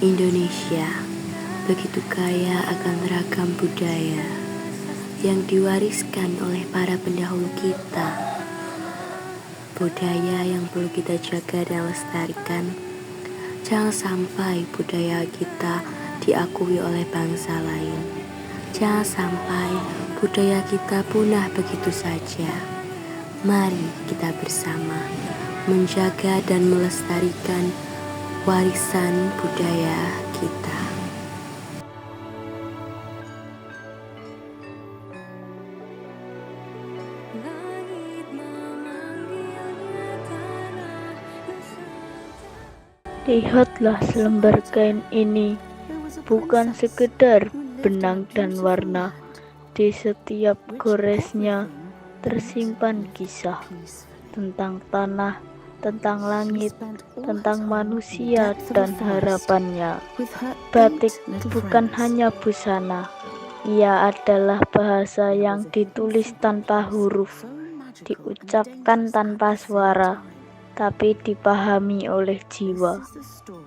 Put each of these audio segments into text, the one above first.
Indonesia begitu kaya akan ragam budaya yang diwariskan oleh para pendahulu kita. Budaya yang perlu kita jaga dan lestarikan. Jangan sampai budaya kita diakui oleh bangsa lain. Jangan sampai budaya kita punah begitu saja. Mari kita bersama menjaga dan melestarikan warisan budaya kita. Lihatlah selembar kain ini, bukan sekedar benang dan warna. Di setiap goresnya tersimpan kisah tentang tanah, tentang langit, tentang manusia dan harapannya. Batik bukan hanya busana, ia adalah bahasa yang ditulis tanpa huruf, diucapkan tanpa suara, tapi dipahami oleh jiwa.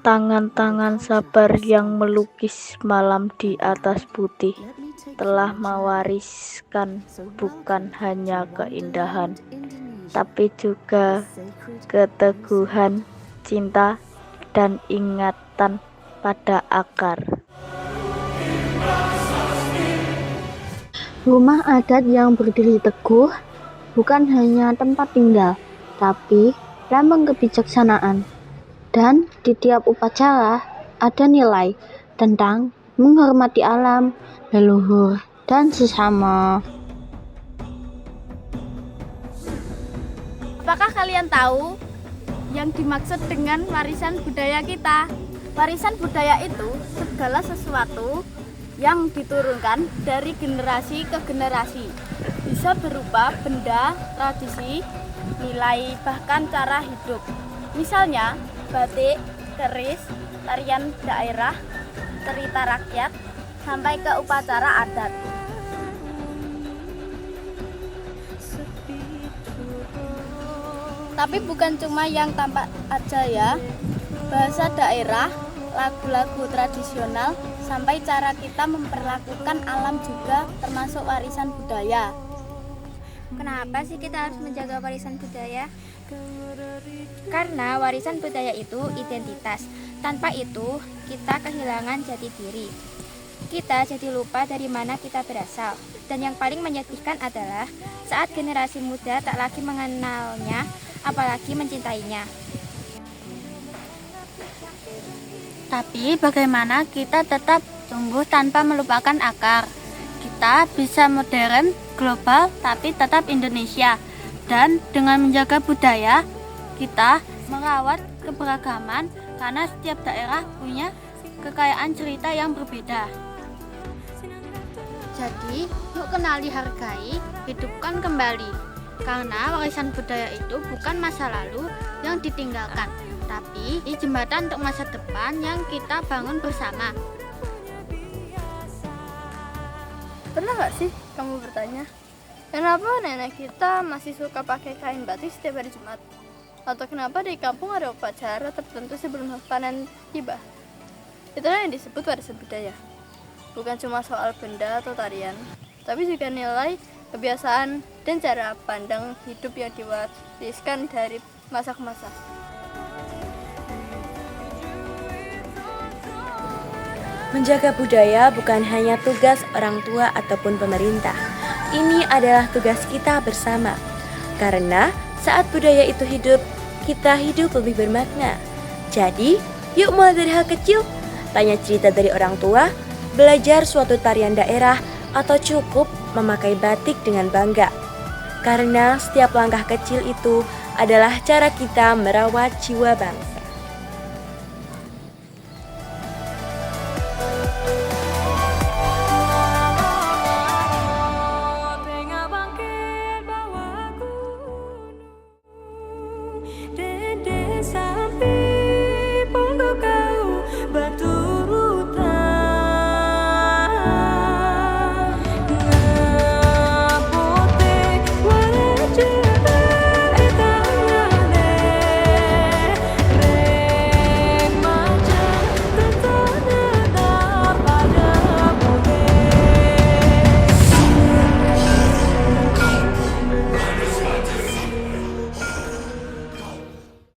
Tangan-tangan sabar yang melukis malam di atas putih telah mewariskan bukan hanya keindahan, tapi juga keteguhan, cinta, dan ingatan pada akar. Rumah adat yang berdiri teguh bukan hanya tempat tinggal, tapi lambang kebijaksanaan. Dan di tiap upacara ada nilai tentang menghormati alam, leluhur, dan sesama. Apakah kalian tahu yang dimaksud dengan warisan budaya kita? Warisan budaya itu segala sesuatu yang diturunkan dari generasi ke generasi. Bisa berupa benda, tradisi, nilai, bahkan cara hidup. Misalnya, batik, keris, tarian daerah, cerita rakyat, sampai ke upacara adat. Tapi bukan cuma yang tampak aja ya. Bahasa daerah, lagu-lagu tradisional, sampai cara kita memperlakukan alam juga termasuk warisan budaya. Kenapa sih kita harus menjaga warisan budaya? Karena warisan budaya itu identitas. Tanpa itu, kita kehilangan jati diri. Kita jadi lupa dari mana kita berasal. Dan yang paling menyedihkan adalah saat generasi muda tak lagi mengenalnya, apalagi mencintainya. Tapi bagaimana kita tetap tumbuh tanpa melupakan akar? Kita bisa modern, global, tapi tetap Indonesia. Dan dengan menjaga budaya, kita merawat keberagaman karena setiap daerah punya kekayaan cerita yang berbeda. Jadi, yuk kenali, hargai, hidupkan kembali. Karena warisan budaya itu bukan masa lalu yang ditinggalkan, tapi jembatan untuk masa depan yang kita bangun bersama. Pernah gak sih kamu bertanya, kenapa nenek kita masih suka pakai kain batik setiap hari Jumat? Atau kenapa di kampung ada upacara tertentu sebelum panen tiba? Itulah yang disebut warisan budaya. Bukan cuma soal benda atau tarian, tapi juga nilai, kebiasaan, dan cara pandang hidup yang diwariskan dari masa ke masa. Menjaga budaya bukan hanya tugas orang tua ataupun pemerintah. Ini adalah tugas kita bersama. Karena saat budaya itu hidup, kita hidup lebih bermakna. Jadi, yuk mulai dari hal kecil. Tanya cerita dari orang tua, belajar suatu tarian daerah, atau cukup memakai batik dengan bangga. Karena setiap langkah kecil itu adalah cara kita merawat jiwa bangsa.